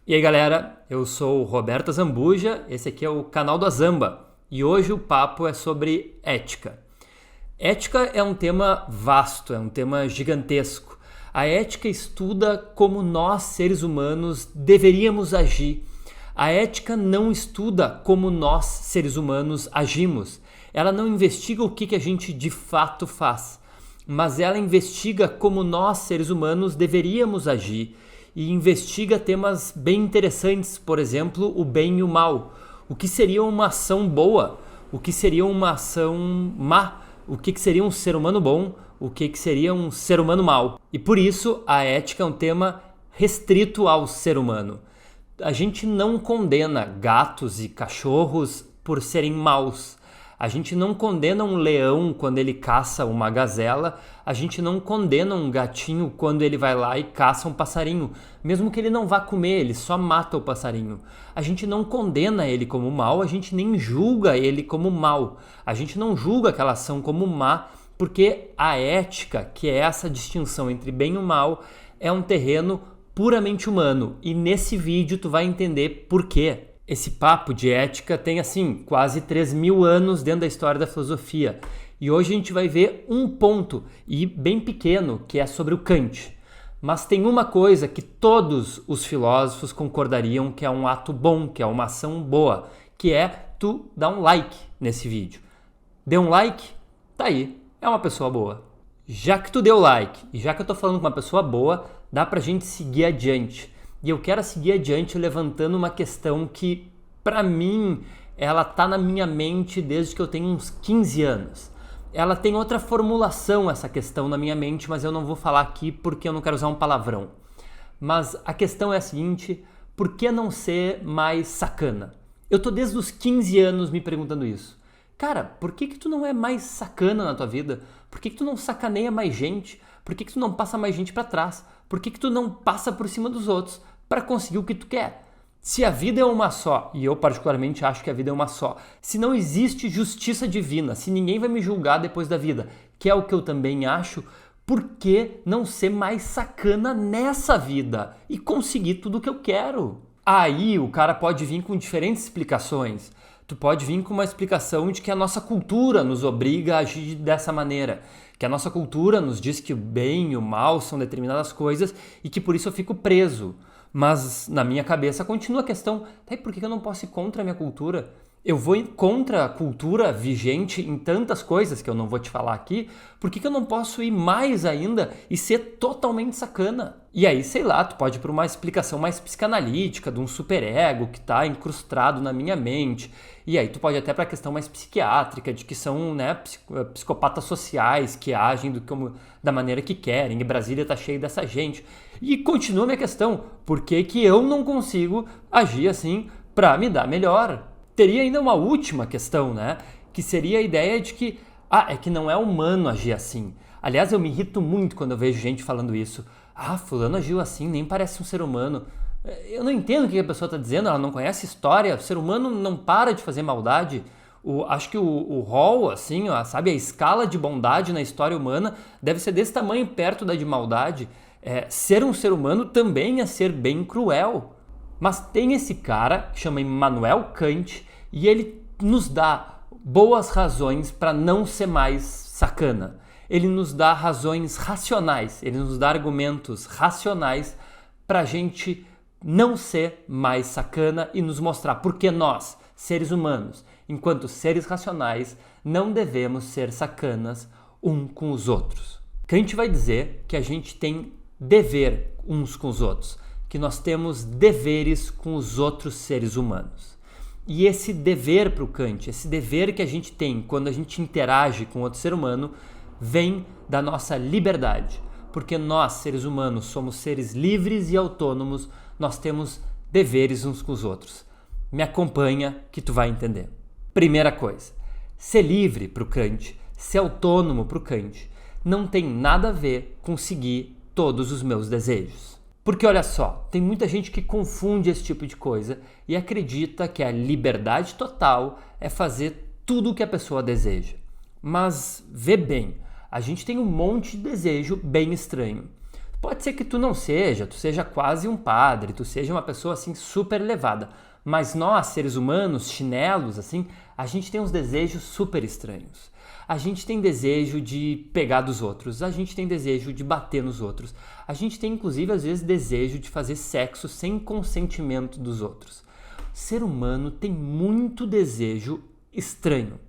E aí galera, eu sou o Roberto Zambuja, esse aqui é o canal do Azamba e hoje o papo é sobre ética. Ética é um tema vasto, é um tema gigantesco. A ética estuda como nós, seres humanos, deveríamos agir. A ética não estuda como nós, seres humanos, agimos. Ela não investiga o que a gente de fato faz, mas ela investiga como nós, seres humanos, deveríamos agir e investiga temas bem interessantes, por exemplo, o bem e o mal. O que seria uma ação boa? O que seria uma ação má? O que seria um ser humano bom? O que seria um ser humano mau? E por isso a ética é um tema restrito ao ser humano. A gente não condena gatos e cachorros por serem maus. A gente não condena um leão quando ele caça uma gazela, a gente não condena um gatinho quando ele vai lá e caça um passarinho, mesmo que ele não vá comer, ele só mata o passarinho. A gente não condena ele como mal, a gente nem julga ele como mal. A gente não julga aquela ação como má, porque a ética, que é essa distinção entre bem e o mal, é um terreno puramente humano. E nesse vídeo tu vai entender por quê. Esse papo de ética tem, assim, quase 3.000 anos dentro da história da filosofia. E hoje a gente vai ver um ponto, e bem pequeno, que é sobre o Kant. Mas tem uma coisa que todos os filósofos concordariam que é um ato bom, que é uma ação boa, que é tu dar um like nesse vídeo. Deu um like? Tá aí, é uma pessoa boa. Já que tu deu like, e já que eu tô falando com uma pessoa boa, dá pra gente seguir adiante. E eu quero seguir adiante levantando uma questão que, para mim, ela tá na minha mente desde que eu tenho uns 15 anos. Ela tem outra formulação, essa questão, na minha mente, mas eu não vou falar aqui porque eu não quero usar um palavrão. Mas a questão é a seguinte: por que não ser mais sacana? Eu tô desde os 15 anos me perguntando isso. Cara, por que tu não é mais sacana na tua vida? Por que tu não sacaneia mais gente? Por que tu não passa mais gente pra trás? Por que tu não passa por cima dos outros para conseguir o que tu quer? Se a vida é uma só, e eu particularmente acho que a vida é uma só, se não existe justiça divina, se ninguém vai me julgar depois da vida, que é o que eu também acho, por que não ser mais sacana nessa vida e conseguir tudo o que eu quero? Aí o cara pode vir com diferentes explicações. Tu pode vir com uma explicação de que a nossa cultura nos obriga a agir dessa maneira, que a nossa cultura nos diz que o bem e o mal são determinadas coisas e que por isso eu fico preso. Mas na minha cabeça continua a questão: tá, e por que eu não posso ir contra a minha cultura? Eu vou ir contra a cultura vigente em tantas coisas que eu não vou te falar aqui, por que eu não posso ir mais ainda e ser totalmente sacana? E aí, sei lá, tu pode ir para uma explicação mais psicanalítica, de um superego que está incrustado na minha mente. E aí tu pode até para a questão mais psiquiátrica, de que são, né, psicopatas sociais que agem da maneira que querem, e Brasília tá cheio dessa gente. E continua a minha questão: por que eu não consigo agir assim para me dar melhor? Teria ainda uma última questão, né? Que seria a ideia de que, é que não é humano agir assim. Aliás, eu me irrito muito quando eu vejo gente falando isso. Fulano agiu assim, nem parece um ser humano. Eu não entendo o que a pessoa está dizendo, ela não conhece história. O ser humano não para de fazer maldade. Acho que o rol, assim, sabe, a escala de bondade na história humana deve ser desse tamanho perto da de maldade. Ser um ser humano também é ser bem cruel. Mas tem esse cara que chama Immanuel Kant e ele nos dá boas razões para não ser mais sacana. Ele nos dá razões racionais, ele nos dá argumentos racionais para a gente não ser mais sacana e nos mostrar por que nós, seres humanos, enquanto seres racionais, não devemos ser sacanas um com os outros. Kant vai dizer que a gente tem dever uns com os outros, que nós temos deveres com os outros seres humanos. E esse dever para o Kant, esse dever que a gente tem quando a gente interage com outro ser humano, vem da nossa liberdade. Porque nós, seres humanos, somos seres livres e autônomos, nós temos deveres uns com os outros. Me acompanha que tu vai entender. Primeira coisa, ser livre para o Kant, ser autônomo para o Kant, não tem nada a ver com seguir todos os meus desejos. Porque olha só, tem muita gente que confunde esse tipo de coisa e acredita que a liberdade total é fazer tudo o que a pessoa deseja. Mas vê bem, a gente tem um monte de desejo bem estranho. Pode ser que tu não seja, tu seja quase um padre, tu seja uma pessoa assim super elevada, mas nós, seres humanos, chinelos, assim, a gente tem uns desejos super estranhos. A gente tem desejo de pegar dos outros, a gente tem desejo de bater nos outros, a gente tem inclusive às vezes desejo de fazer sexo sem consentimento dos outros. O ser humano tem muito desejo estranho.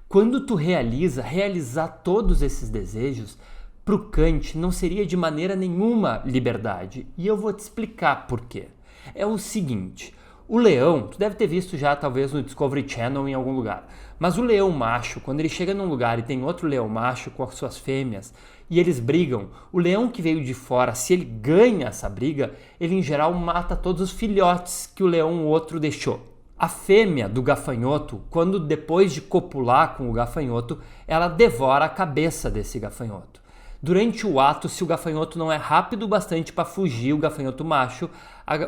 Quando tu realizar todos esses desejos, pro Kant não seria de maneira nenhuma liberdade. E eu vou te explicar por quê. É o seguinte, o leão, tu deve ter visto já talvez no Discovery Channel em algum lugar, mas o leão macho, quando ele chega num lugar e tem outro leão macho com as suas fêmeas e eles brigam, o leão que veio de fora, se ele ganha essa briga, ele em geral mata todos os filhotes que o leão outro deixou. A fêmea do gafanhoto, quando depois de copular com o gafanhoto, ela devora a cabeça desse gafanhoto. Durante o ato, se o gafanhoto não é rápido o bastante para fugir, o gafanhoto macho,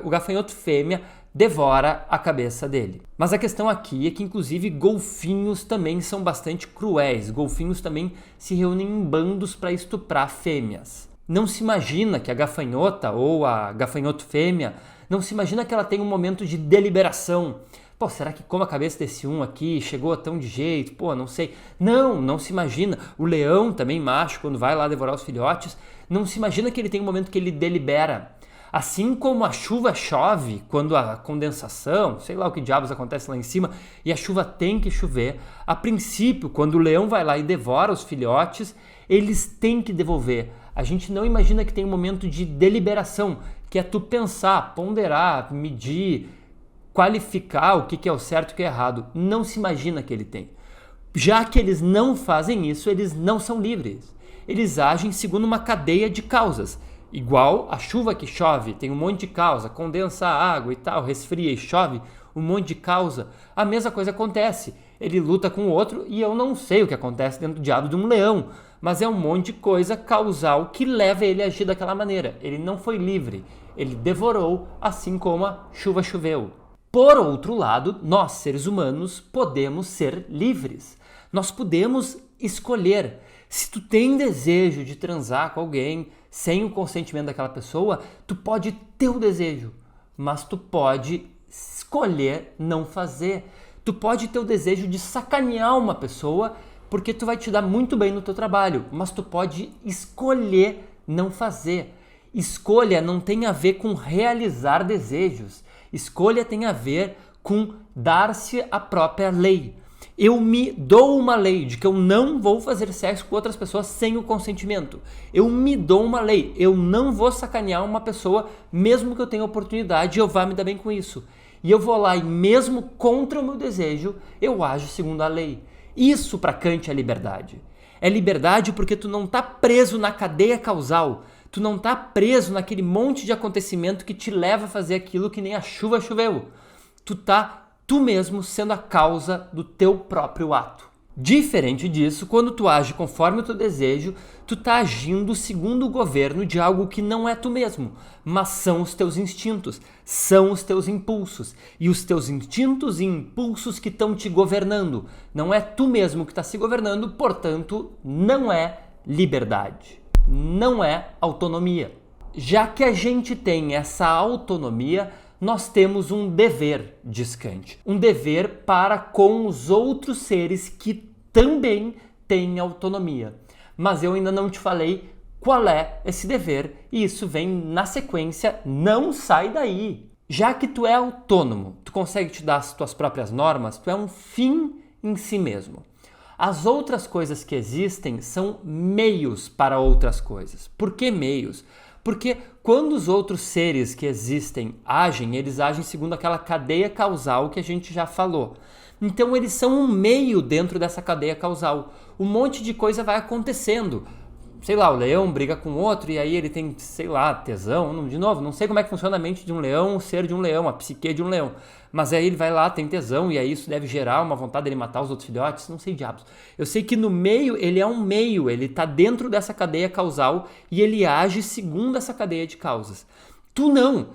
o gafanhoto fêmea devora a cabeça dele. Mas a questão aqui é que, inclusive, golfinhos também são bastante cruéis. Golfinhos também se reúnem em bandos para estuprar fêmeas. Não se imagina que a gafanhota ou a gafanhoto fêmea, não se imagina que ela tem um momento de deliberação. Pô, será que como a cabeça desse um aqui chegou tão de jeito? Pô, não sei. Não se imagina. O leão também macho, quando vai lá devorar os filhotes, não se imagina que ele tem um momento que ele delibera. Assim como a chuva chove, quando a condensação, sei lá o que diabos acontece lá em cima, e a chuva tem que chover, a princípio, quando o leão vai lá e devora os filhotes, eles têm que devolver. A gente não imagina que tem um momento de deliberação, que é tu pensar, ponderar, medir, qualificar o que é o certo e o que é errado. Não se imagina que ele tem. Já que eles não fazem isso, eles não são livres. Eles agem segundo uma cadeia de causas. Igual a chuva que chove, tem um monte de causa, condensa a água e tal, resfria e chove, um monte de causa. A mesma coisa acontece. Ele luta com o outro e eu não sei o que acontece dentro do diabo de um leão, mas é um monte de coisa causal que leva ele a agir daquela maneira. Ele não foi livre, ele devorou assim como a chuva choveu. Por outro lado, nós, seres humanos, podemos ser livres. Nós podemos escolher. Se tu tem desejo de transar com alguém sem o consentimento daquela pessoa, tu pode ter o desejo, mas tu pode escolher não fazer. Tu pode ter o desejo de sacanear uma pessoa porque tu vai te dar muito bem no teu trabalho, mas tu pode escolher não fazer. Escolha não tem a ver com realizar desejos. Escolha tem a ver com dar-se a própria lei. Eu me dou uma lei de que eu não vou fazer sexo com outras pessoas sem o consentimento. Eu me dou uma lei. Eu não vou sacanear uma pessoa, mesmo que eu tenha oportunidade e eu vá me dar bem com isso. E eu vou lá e mesmo contra o meu desejo, eu ajo segundo a lei. Isso para Kant é liberdade. É liberdade porque tu não tá preso na cadeia causal. Tu não tá preso naquele monte de acontecimento que te leva a fazer aquilo que nem a chuva choveu. Tu mesmo sendo a causa do teu próprio ato. Diferente disso, quando tu age conforme o teu desejo, tu tá agindo segundo o governo de algo que não é tu mesmo, mas são os teus instintos, são os teus impulsos. E os teus instintos e impulsos que estão te governando. Não é tu mesmo que está se governando, portanto, não é liberdade. Não é autonomia. Já que a gente tem essa autonomia, nós temos um dever, diz Kant. Um dever para com os outros seres que também têm autonomia. Mas eu ainda não te falei qual é esse dever, e isso vem na sequência, não sai daí. Já que tu é autônomo, tu consegue te dar as tuas próprias normas, tu é um fim em si mesmo. As outras coisas que existem são meios para outras coisas. Por que meios? Porque quando os outros seres que existem agem, eles agem segundo aquela cadeia causal que a gente já falou. Então eles são um meio dentro dessa cadeia causal. Um monte de coisa vai acontecendo. Sei lá, o leão briga com outro e aí ele tem, sei lá, tesão. De novo, não sei como é que funciona a mente de um leão, o ser de um leão, a psique de um leão. Mas aí ele vai lá, tem tesão e aí isso deve gerar uma vontade dele matar os outros filhotes, não sei diabos. Eu sei que no meio, ele é um meio, ele está dentro dessa cadeia causal e ele age segundo essa cadeia de causas. Tu não.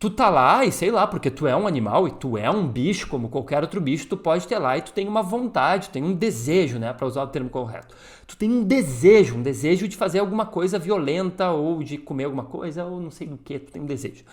Tu tá lá e sei lá, porque tu é um animal e tu é um bicho como qualquer outro bicho, tu pode ter lá e tu tem uma vontade, tu tem um desejo, né, para usar o termo correto. Tu tem um desejo de fazer alguma coisa violenta ou de comer alguma coisa ou não sei do que, tu tem um desejo.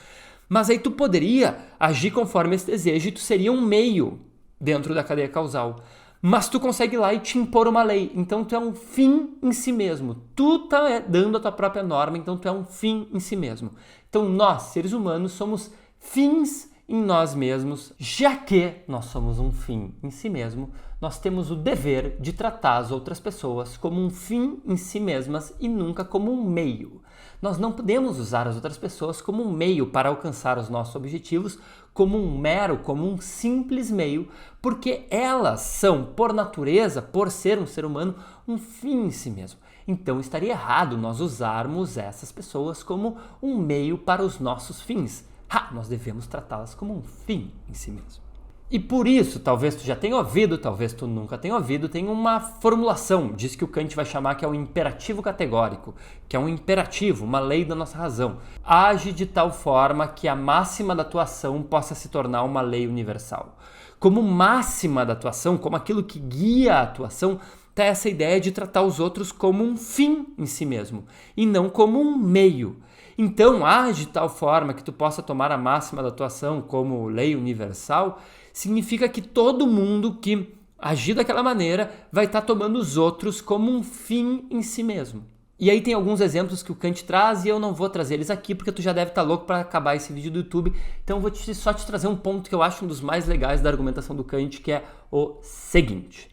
Mas aí tu poderia agir conforme esse desejo e tu seria um meio dentro da cadeia causal. Mas tu consegue ir lá e te impor uma lei. Então tu é um fim em si mesmo. Tu tá dando a tua própria norma, então tu é um fim em si mesmo. Então nós, seres humanos, somos fins em nós mesmos. Já que nós somos um fim em si mesmo, nós temos o dever de tratar as outras pessoas como um fim em si mesmas e nunca como um meio. Nós não podemos usar as outras pessoas como um meio para alcançar os nossos objetivos, como um simples meio, porque elas são, por natureza, por ser um ser humano, um fim em si mesmo. Então estaria errado nós usarmos essas pessoas como um meio para os nossos fins. Nós devemos tratá-las como um fim em si mesmo. E por isso, talvez tu já tenha ouvido, talvez tu nunca tenha ouvido, tem uma formulação, diz que o Kant vai chamar que é o imperativo categórico, que é um imperativo, uma lei da nossa razão. Age de tal forma que a máxima da tua ação possa se tornar uma lei universal. Como máxima da tua ação, como aquilo que guia a tua ação, está essa ideia de tratar os outros como um fim em si mesmo, e não como um meio. Então, age de tal forma que tu possa tomar a máxima da tua ação como lei universal, significa que todo mundo que agir daquela maneira vai estar tomando os outros como um fim em si mesmo. E aí tem alguns exemplos que o Kant traz e eu não vou trazer eles aqui porque tu já deve estar louco para acabar esse vídeo do YouTube. Então eu vou só te trazer um ponto que eu acho um dos mais legais da argumentação do Kant, que é o seguinte.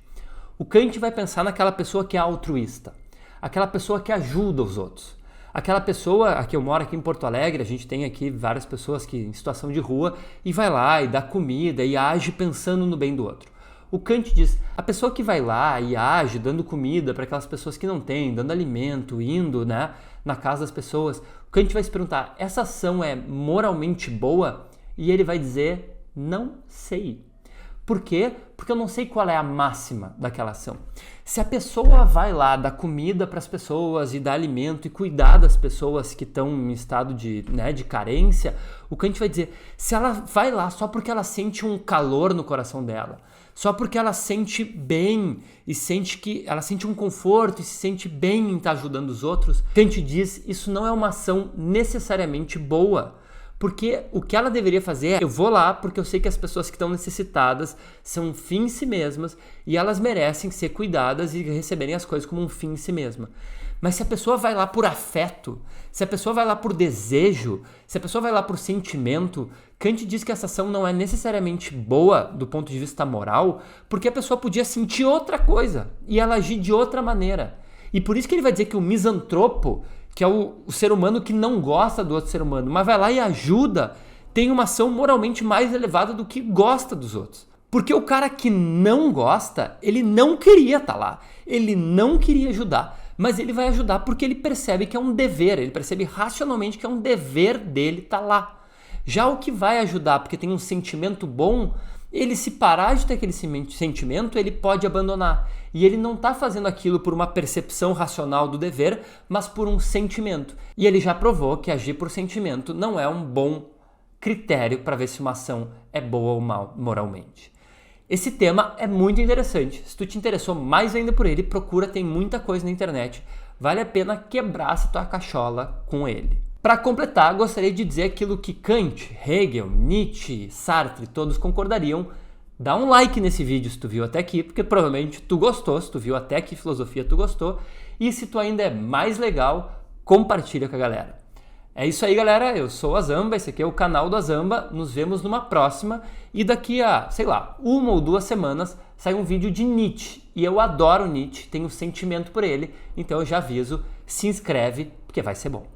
O Kant vai pensar naquela pessoa que é altruísta, aquela pessoa que ajuda os outros. Aquela pessoa, aqui eu moro aqui em Porto Alegre, a gente tem aqui várias pessoas que em situação de rua e vai lá e dá comida e age pensando no bem do outro. O Kant diz, a pessoa que vai lá e age dando comida para aquelas pessoas que não têm, dando alimento, indo, né, na casa das pessoas, o Kant vai se perguntar, essa ação é moralmente boa? E ele vai dizer, não sei. Por quê? Porque eu não sei qual é a máxima daquela ação. Se a pessoa vai lá dar comida para as pessoas e dar alimento e cuidar das pessoas que estão em estado de carência, o Kant vai dizer, se ela vai lá só porque ela sente um calor no coração dela, só porque ela sente bem e ela sente um conforto e se sente bem em estar ajudando os outros, Kant diz, isso não é uma ação necessariamente boa. Porque o que ela deveria fazer é, eu vou lá porque eu sei que as pessoas que estão necessitadas são um fim em si mesmas e elas merecem ser cuidadas e receberem as coisas como um fim em si mesma. Mas se a pessoa vai lá por afeto, se a pessoa vai lá por desejo, se a pessoa vai lá por sentimento, Kant diz que essa ação não é necessariamente boa do ponto de vista moral, porque a pessoa podia sentir outra coisa e ela agir de outra maneira. E por isso que ele vai dizer que o misantropo, que é o ser humano que não gosta do outro ser humano, mas vai lá e ajuda, tem uma ação moralmente mais elevada do que gosta dos outros. Porque o cara que não gosta, ele não queria estar lá, ele não queria ajudar, mas ele vai ajudar porque ele percebe que é um dever, ele percebe racionalmente que é um dever dele estar lá. Já o que vai ajudar porque tem um sentimento bom, ele se parar de ter aquele sentimento, ele pode abandonar. E ele não está fazendo aquilo por uma percepção racional do dever, mas por um sentimento. E ele já provou que agir por sentimento não é um bom critério para ver se uma ação é boa ou mal moralmente. Esse tema é muito interessante. Se tu te interessou mais ainda por ele, procura, tem muita coisa na internet. Vale a pena quebrar essa tua cachola com ele. Para completar, gostaria de dizer aquilo que Kant, Hegel, Nietzsche, Sartre, todos concordariam. Dá um like nesse vídeo se tu viu até aqui, porque provavelmente tu gostou, se tu viu até aqui filosofia tu gostou. E se tu ainda é mais legal, compartilha com a galera. É isso aí, galera. Eu sou o Azamba, esse aqui é o canal do Azamba. Nos vemos numa próxima. E daqui a, 1 ou 2 semanas, sai um vídeo de Nietzsche. E eu adoro Nietzsche, tenho sentimento por ele. Então eu já aviso, se inscreve, porque vai ser bom.